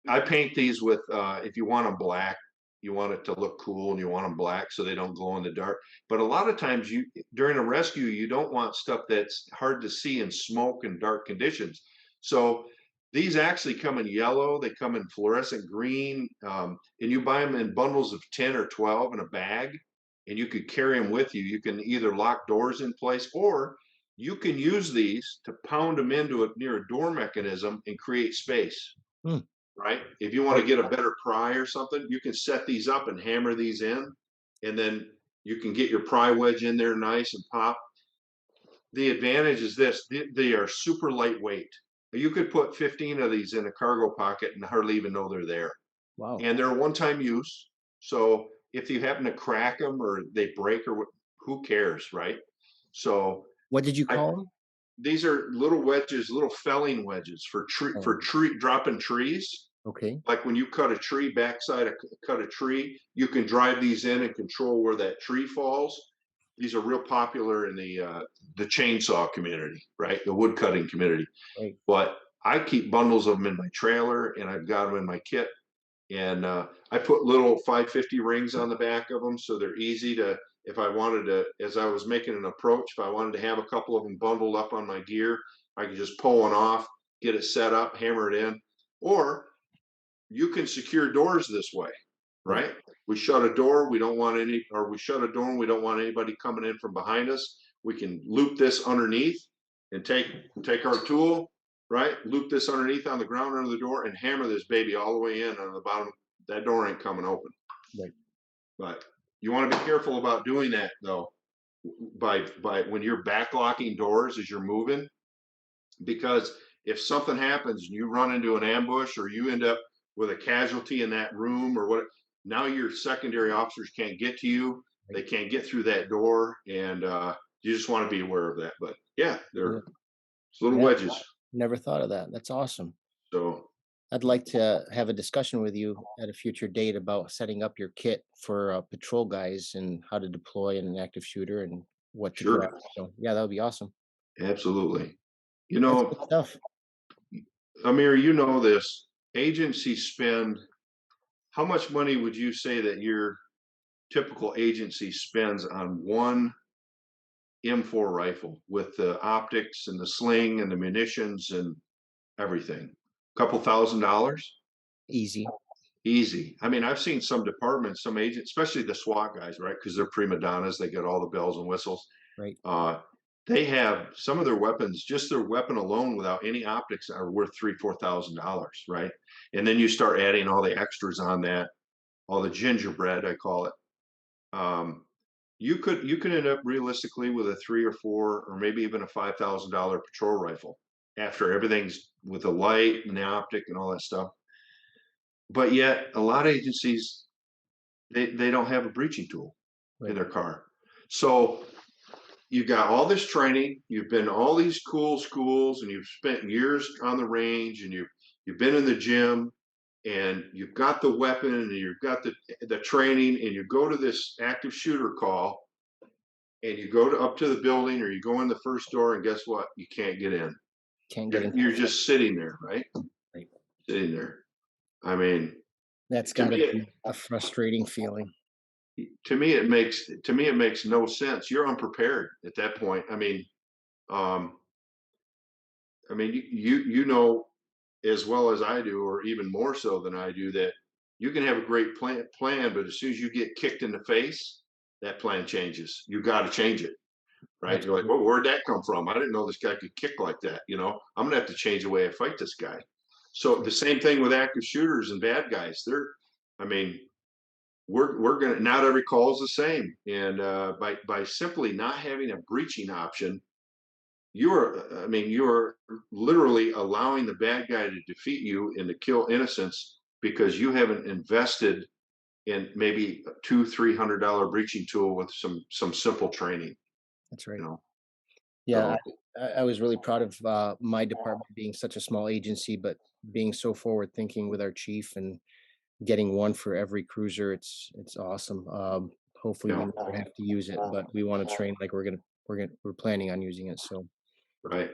I paint these with if you want them black, you want it to look cool, and you want them black so they don't glow in the dark. But a lot of times, you during a rescue, you don't want stuff that's hard to see in smoke and dark conditions. So these actually come in yellow. They come in fluorescent green, and you buy them in bundles of 10 or 12 in a bag, and you could carry them with you. You can either lock doors in place, or you can use these to pound them into near a door mechanism and create space, Hmm. right? If you want to get a better pry or something, you can set these up and hammer these in, and then you can get your pry wedge in there nice and pop. The advantage is this: they are super lightweight. You could put 15 of these in a cargo pocket and hardly even know they're there. Wow. And they're one-time use. So if you happen to crack them or they break or who cares, right? So What did you I call them? these are little wedges, little felling wedges for Oh, tree dropping trees. okay. Like when you cut a tree, cut a tree, you can drive these in and control where that tree falls. These are real popular in the chainsaw community, right? The wood cutting community. Right. But I keep bundles of them in my trailer, and I've got them in my kit. And I put little 550 rings on the back of them, so they're easy to. If I wanted to, as I was making an approach, if I wanted to have a couple of them bundled up on my gear, I could just pull one off, get it set up, hammer it in, or you can secure doors this way, Right. right? We shut a door, we don't want any, or we shut a door and we don't want anybody coming in from behind us. We can loop this underneath and take our tool, right? Loop this underneath on the ground under the door and hammer this baby all the way in on the bottom. That door ain't coming open. Right. But you want to be careful about doing that though, by when you're backlocking doors as you're moving, because if something happens and you run into an ambush or you end up with a casualty in that room or what, now your secondary officers can't get to you. They can't get through that door, and you just want to be aware of that. But yeah, Yeah. they're little Yeah. wedges. Never thought of that. That's awesome. So I'd like to have a discussion with you at a future date about setting up your kit for patrol guys and how to deploy an active shooter and what to grab. sure, So yeah, that would be awesome. absolutely. You That's good know, stuff. Amir, you know this. Agencies spend how much money would you say that your typical agency spends on one M4 rifle with the optics and the sling and the munitions and everything? Couple $1,000? Easy. Easy. I mean, I've seen some departments, some agents, especially the SWAT guys, right? Because they're prima donnas, they get all the bells and whistles. Right. They have some of their weapons, just their weapon alone without any optics are worth $3,000-4,000, right? And then you start adding all the extras on that, all the gingerbread, I call it. You could end up realistically with a 3 or 4 or maybe even a $5,000 patrol rifle after everything's with the light and the optic and all that stuff. But yet a lot of agencies, they don't have a breaching tool. in their car. So you got all this training, you've been to all these cool schools, and you've spent years on the range, and you've been in the gym, and you've got the weapon, and you've got the training, and you go to this active shooter call, and you go up to the building, or you go in the first door, and guess what? You can't get in. Can't get in. You're just sitting there, right? Right. Sitting there. I mean, That's to gotta me, be a frustrating feeling. to me it makes no sense. You're unprepared at that point. Um, you know as well as I do, or even more so than I do, that you can have a great plan, but as soon as you get kicked in the face, that plan changes. You got to change it, right? You're like, well, where'd that come from? I didn't know this guy could kick like that. I'm gonna have to change the way I fight this guy. So the same thing with active shooters and bad guys. I mean, we're gonna, not every call is the same, and by simply not having a breaching option, you're literally allowing the bad guy to defeat you and to kill innocents because you haven't invested in maybe a $200-300 breaching tool with some simple training. That's right. You know, Yeah, so I was really proud of my department being such a small agency, but being so forward thinking with our chief and getting one for every cruiser. It's awesome. Hopefully we yeah, never have to use it, but we want to train like we're planning on using it. So right.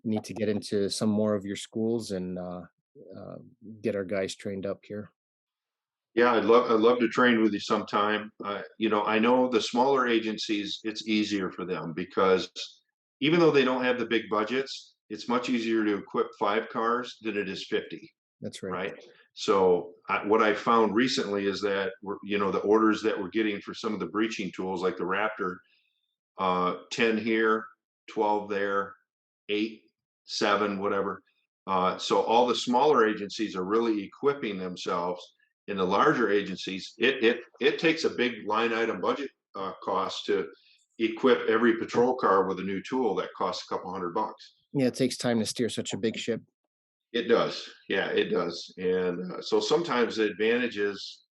need to get into some more of your schools and uh, get our guys trained up here. Yeah, I'd love to train with you sometime. I know the smaller agencies, it's easier for them because even though they don't have the big budgets, it's much easier to equip 5 cars than it is 50, That's right. right? So what I found recently is that the orders that we're getting for some of the breaching tools, like the Raptor, 10 here, 12 there, 8, 7, whatever. So all the smaller agencies are really equipping themselves. In the larger agencies, it takes a big line item budget cost to equip every patrol car with a new tool that costs a couple $100. Yeah, it takes time to steer such a big ship. It does. Yeah, it does. And so sometimes the advantage is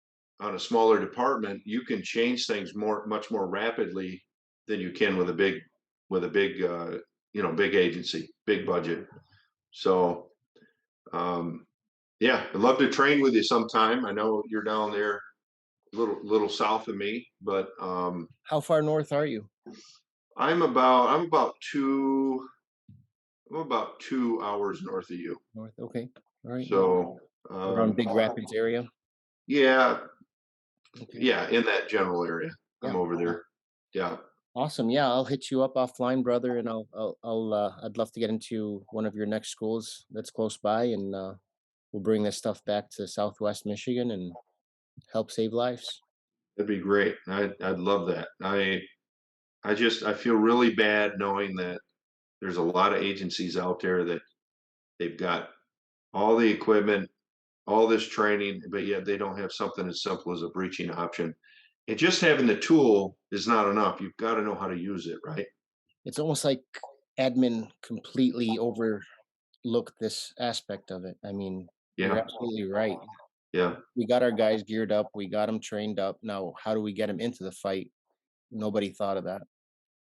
on a smaller department, you can change things much more rapidly than you can with a big agency, big budget. So, yeah, I'd love to train with you sometime. I know you're down there little south of me, but How far north are you? I'm about 2 hours north of you. North. Okay. All right. So, Around Big Rapids area. yeah, Okay. yeah, in that general area. I'm Yeah. over there. Yeah. Awesome. Yeah, I'll hit you up offline, brother, and I'd love to get into one of your next schools that's close by, and we'll bring this stuff back to Southwest Michigan and help save lives. That'd be great. I'd love that. I feel really bad knowing that there's a lot of agencies out there that they've got all the equipment, all this training, but yet they don't have something as simple as a breaching option. And just having the tool is not enough. You've got to know how to use it, right? It's almost like admin completely overlooked this aspect of it. I mean, you're Yeah. absolutely right. Yeah. We got our guys geared up, we got them trained up. Now, how do we get them into the fight? Nobody thought of that.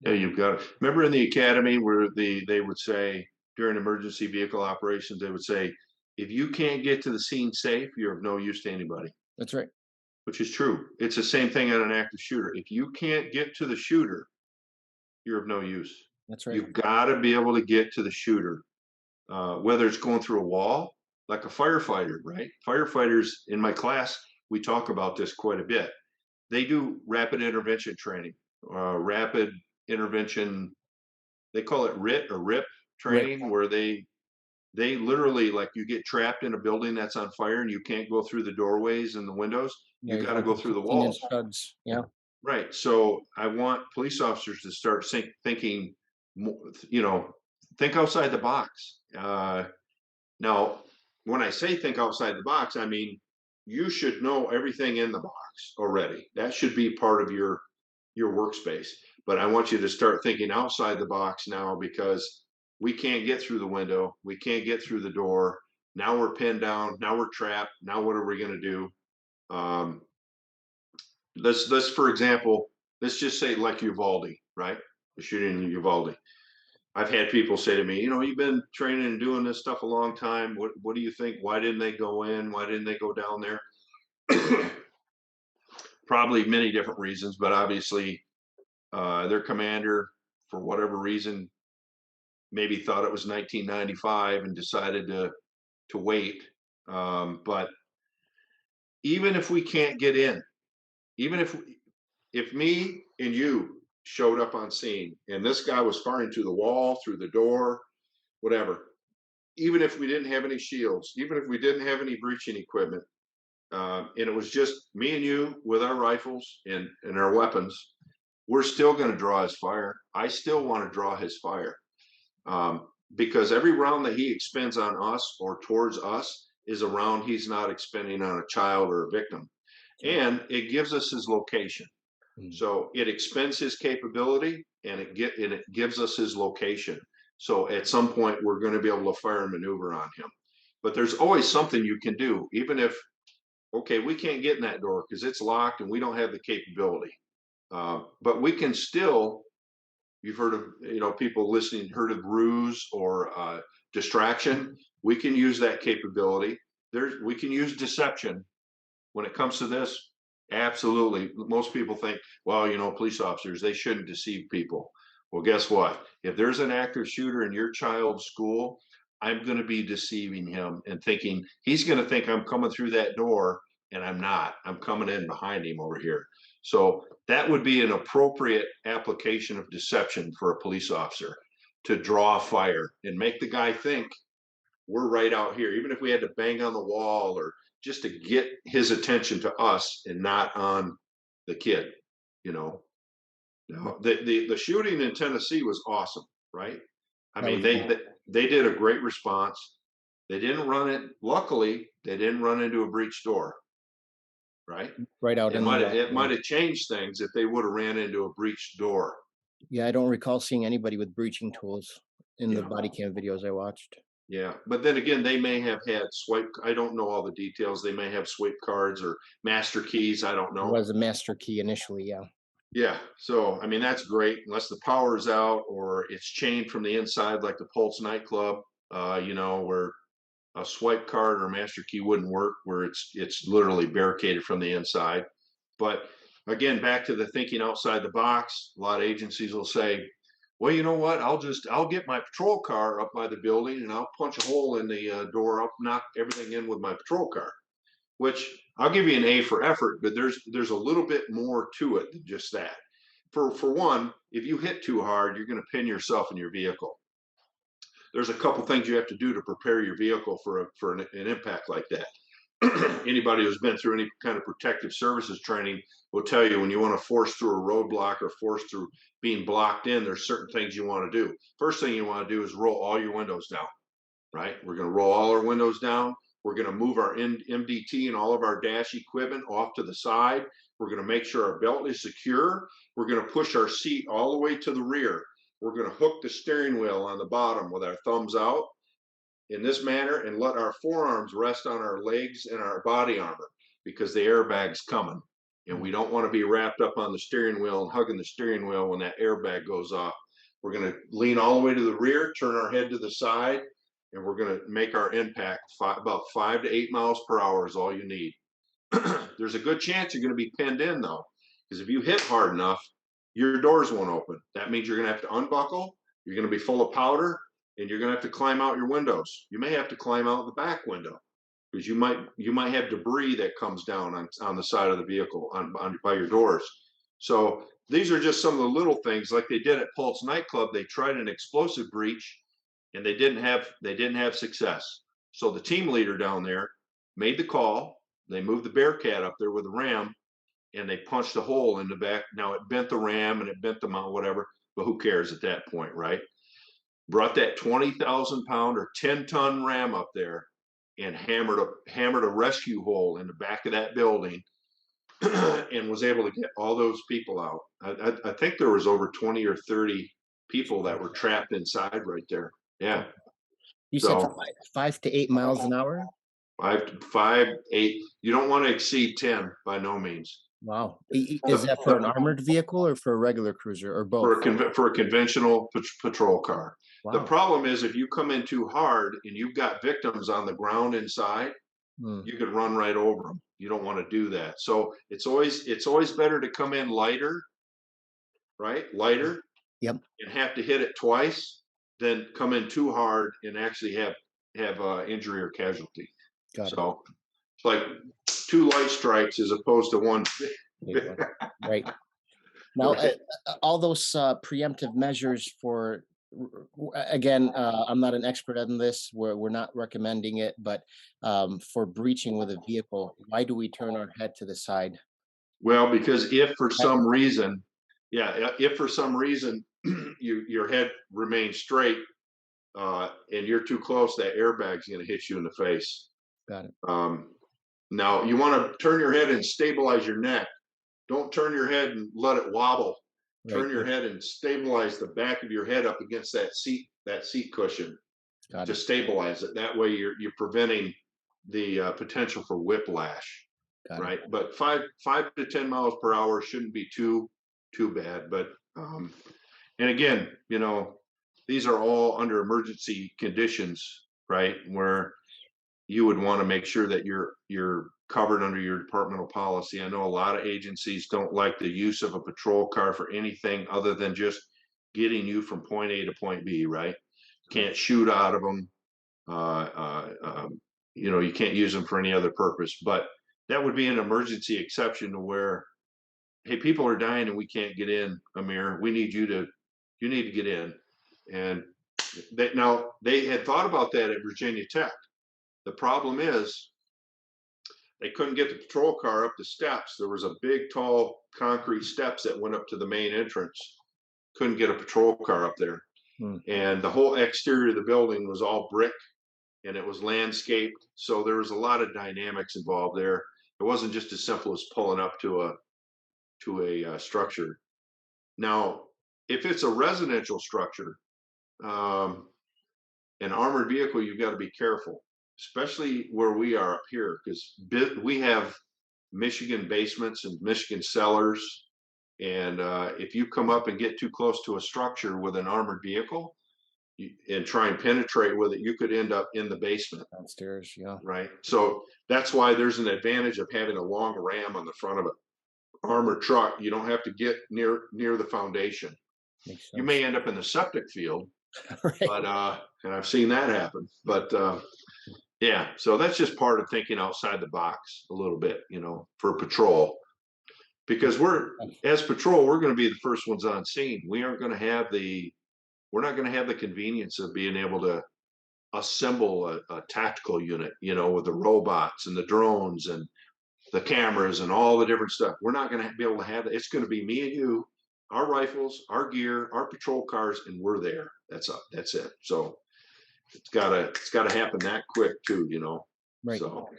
Yeah, you've got remember in the academy where they would say during emergency vehicle operations, they would say, if you can't get to the scene safe, you're of no use to anybody, That's right. which is true. It's the same thing on an active shooter. If you can't get to the shooter, you're of no use. That's right. You've got to be able to get to the shooter, whether it's going through a wall, like a firefighter, right? Firefighters in my class, we talk about this quite a bit. They do rapid intervention training, rapid intervention. They call it RIT or RIP Right. training, where they literally, like, you get trapped in a building that's on fire and you can't go through the doorways and the windows. Yeah, You you're got to going go for through the 15-inch walls. studs. Yeah. Right. So I want police officers to start thinking, think outside the box. Now, when I say think outside the box, I mean, you should know everything in the box already. That should be part of your workspace. But I want you to start thinking outside the box now, because we can't get through the window. We can't get through the door. Now we're pinned down. Now we're trapped. Now what are we going to do? Let's for example, let's just say like Uvalde, right? The shooting in Uvalde. I've had people say to me, you've been training and doing this stuff a long time. What do you think? Why didn't they go in? Why didn't they go down there? Probably many different reasons, but obviously their commander, for whatever reason, maybe thought it was 1995 and decided to wait. But even if we can't get in, even if me and you showed up on scene and this guy was firing through the wall, through the door, whatever, even if we didn't have any shields, even if we didn't have any breaching equipment, and it was just me and you with our rifles and our weapons, we're still going to draw his fire. I still want to draw his fire, because every round that he expends on us or towards us is a round he's not expending on a child or a victim. And it gives us his location. So it expends his capability and it gives us his location. So at some point we're going to be able to fire and maneuver on him. But there's always something you can do, even if, okay, we can't get in that door because it's locked and we don't have the capability. But we can still, you've heard of, people listening, heard of ruse or distraction. We can use that capability. We can use deception when it comes to this. Absolutely. Most people think, well, police officers, they shouldn't deceive people. Well, guess what? If there's an active shooter in your child's school, I'm going to be deceiving him and thinking he's going to think I'm coming through that door, and I'm not. I'm coming in behind him over here. So that would be an appropriate application of deception for a police officer, to draw fire and make the guy think we're right out here, even if we had to bang on the wall or just to get his attention to us and not on the kid. The shooting in Tennessee was awesome, right? I mean, they did a great response. They didn't run it. Luckily, they didn't run into a breech door, right? Right out It in might have changed things if they would have ran into a breech door. Yeah, I don't recall seeing anybody with breaching tools in the Yeah. body cam videos I watched. Yeah, but then again, they may have had swipe. I don't know all the details. They may have swipe cards or master keys. I don't It know. was a master key initially, yeah. Yeah, so I mean that's great unless the power is out or it's chained from the inside, like the Pulse nightclub. Where a swipe card or master key wouldn't work, where it's literally barricaded from the inside. But again, back to the thinking outside the box. A lot of agencies will say, well, you know what? I'll get my patrol car up by the building and I'll punch a hole in the door, up, knock everything in with my patrol car. Which I'll give you an A for effort, but there's a little bit more to it than just that. For one, if you hit too hard, you're going to pin yourself in your vehicle. There's a couple things you have to do to prepare your vehicle for an impact like that. Anybody who's been through any kind of protective services training will tell you when you want to force through a roadblock or force through being blocked in, there's certain things you want to do. First thing you want to do is roll all your windows down, right? We're going to roll all our windows down. We're going to move our MDT and all of our dash equipment off to the side. We're going to make sure our belt is secure. We're going to push our seat all the way to the rear. We're going to hook the steering wheel on the bottom with our thumbs out in this manner and let our forearms rest on our legs and our body armor, because the airbag's coming. And we don't want to be wrapped up on the steering wheel and hugging the steering wheel when that airbag goes off. We're going to lean all the way to the rear, turn our head to the side, and we're going to make our impact about 5 to 8 miles per hour is all you need. There's a good chance you're going to be pinned in though, because if you hit hard enough, your doors won't open. That means you're going to have to unbuckle. You're going to be full of powder, and you're going to have to climb out your windows. You may have to climb out the back window because you might have debris that comes down on the side of the vehicle by your doors. So these are just some of the little things, like they did at Pulse nightclub. They tried an explosive breach and they didn't have success. So the team leader down there made the call. They moved the Bearcat up there with the ram, and they punched a hole in the back. Now it bent the ram and it bent the mount, whatever, but who cares at that point, right? Brought that 20,000 pound or 10-ton ram up there and hammered a rescue hole in the back of that building and was able to get all those people out. I think there was over 20 or 30 people that were trapped inside right there. Yeah. You said 5 to 8 miles an hour? 5 to 5, 8. You don't want to exceed 10 by no means. Wow. Is The, that for an the, armored vehicle or for a regular cruiser or both? for a conventional patrol car. The Wow. problem is if you come in too hard and you've got victims on the ground inside, Hmm. you could run right over them. You don't want to do that. So it's always better to come in lighter, right? Lighter, Yep. and have to hit it twice than come in too hard and actually have injury or casualty. Got it. So it's like two light strikes as opposed to one. Big one. Right. Now, Right. all those preemptive measures for, again, I'm not an expert on this. We're not recommending it, but for breaching with a vehicle, why do we turn our head to the side? Well, because if for That- some reason, yeah, if for some reason your head remains straight and you're too close, that airbag's going to hit you in the face. Got it. Um, Now you want to turn your head and stabilize your neck. Don't turn your head and let it wobble. Right. Turn your head and stabilize the back of your head up against that seat cushion Got to it. stabilize it. That way you're preventing the potential for whiplash. Got it. Right, but 5 to 10 miles per hour shouldn't be too bad. But and again, these are all under emergency conditions, right? Where you would want to make sure that you're covered under your departmental policy. I know a lot of agencies don't like the use of a patrol car for anything other than just getting you from point A to point B, right? Can't shoot out of them. You can't use them for any other purpose. But that would be an emergency exception to where, hey, people are dying and we can't get in, Amir. You need to get in. And now they had thought about that at Virginia Tech. The problem is they couldn't get the patrol car up the steps. There was a big, tall concrete steps that went up to the main entrance. Couldn't get a patrol car up there. Hmm. And the whole exterior of the building was all brick and it was landscaped. So there was a lot of dynamics involved there. It wasn't just as simple as pulling up to a structure. Now, if it's a residential structure, um, an armored vehicle, you've got to be careful, especially where we are up here, because we have Michigan basements and Michigan cellars. And if you come up and get too close to a structure with an armored vehicle and try and penetrate with it, you could end up in the basement. Downstairs. Yeah. Right. So that's why there's an advantage of having a long ram on the front of an armored truck. You don't have to get near the foundation. Makes You sense. may end up in the septic field, Right. but and I've seen that happen. But yeah, so that's just part of thinking outside the box a little bit, for patrol. Because as patrol, we're going to be the first ones on scene. We're not going to have the convenience of being able to assemble a tactical unit, with the robots and the drones and the cameras and all the different stuff. We're not going to be able to have that. It's going to be me and you, our rifles, our gear, our patrol cars, and we're there. That's it. So it's gotta happen that quick too, Right. So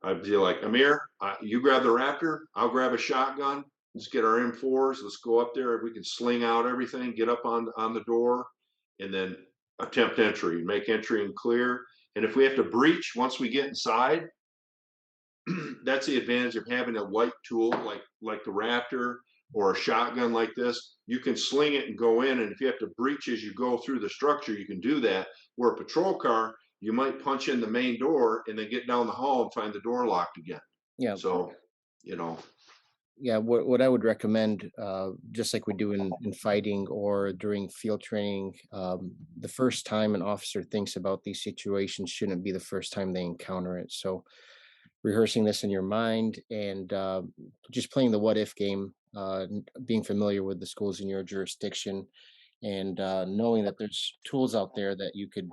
I feel like, Amir, you grab the Raptor, I'll grab a shotgun. Let's get our M4s. Let's go up there. If we can sling out everything, get up on the door, and then attempt entry, make entry and clear. And if we have to breach once we get inside, that's the advantage of having a light tool like the Raptor or a shotgun like this. You can sling it and go in, and if you have to breach as you go through the structure, you can do that. Where a patrol car, you might punch in the main door and then get down the hall and find the door locked again. Yeah. So, Yeah, what I would recommend, just like we do in fighting or during field training, the first time an officer thinks about these situations shouldn't be the first time they encounter it. So rehearsing this in your mind and just playing the what if game, being familiar with the schools in your jurisdiction, and knowing that there's tools out there that you could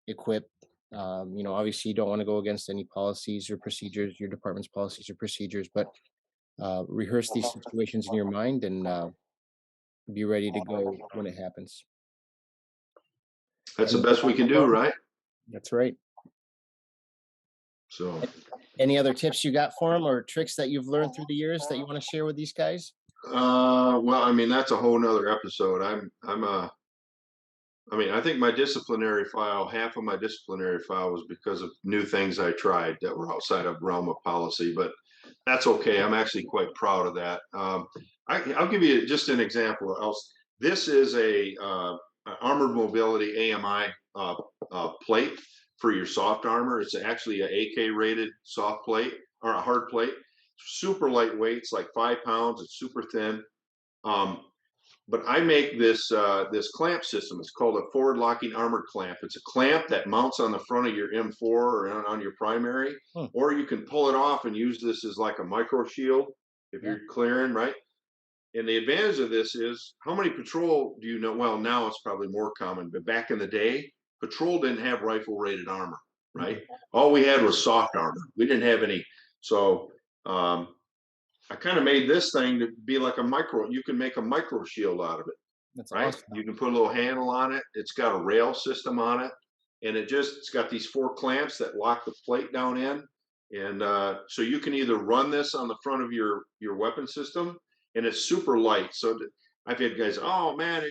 equip. Obviously, you don't want to go against any policies or procedures, your department's policies or procedures, but rehearse these situations in your mind and be ready to go when it happens. that's the Any best we can do, right? That's right. So, Any other tips you got for them or tricks that you've learned through the years that you want to share with these guys? well, I mean, that's a whole nother episode. I think my disciplinary file, half of my disciplinary file was because of new things I tried that were outside of realm of policy. But That's okay. I'm actually quite proud of that. I'll give you just an example. Else, this is a armored mobility AMI plate for your soft armor. It's actually a AK rated soft plate or a hard plate. Super lightweight. It's like 5 pounds. It's super thin. Um, but I make this clamp system. It's called a forward locking armored clamp. It's a clamp that mounts on the front of your M4 or on your primary, Hmm. or you can pull it off and use this as like a micro shield if Yeah. you're clearing, right? And the advantage of this is, how many patrol do you know? Well, now it's probably more common, but back in the day, patrol didn't have rifle rated armor, right? All we had was soft armor. We didn't have any. So I kind of made this thing to be like a micro. You can make a micro shield out of it, That's right? awesome. You can put a little handle on it. It's got a rail system on it, and it's got these 4 clamps that lock the plate down in, and so you can either run this on the front of your weapon system, and it's super light. So I've had guys, oh man,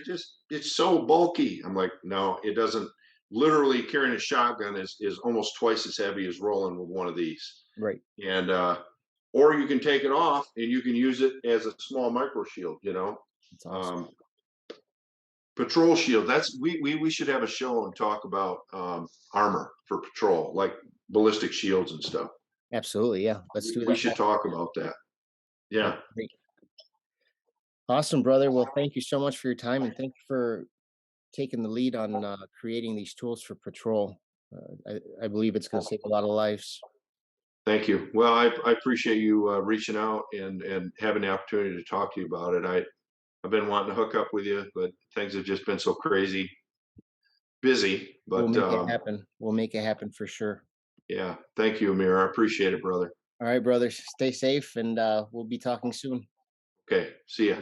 it's so bulky. I'm like, no, it doesn't. Literally carrying a shotgun is almost twice as heavy as rolling with one of these, Right. and or you can take it off and you can use it as a small micro shield. That's awesome. Um, Patrol shield. That's we should have a show and talk about armor for patrol, like ballistic shields and stuff. Absolutely. Yeah. Let's do We that. should talk about that. Yeah. Great. Awesome, brother. Well, thank you so much for your time, and thank you for taking the lead on creating these tools for patrol. I believe it's going to save a lot of lives. Thank you. Well, I appreciate you reaching out and having the opportunity to talk to you about it. I've been wanting to hook up with you, but things have just been so crazy busy. We'll But make it happen. We'll make it happen for sure. yeah, thank you, Amir. I appreciate it, brother. All right, brothers. Stay safe, and we'll be talking soon. Okay, see ya.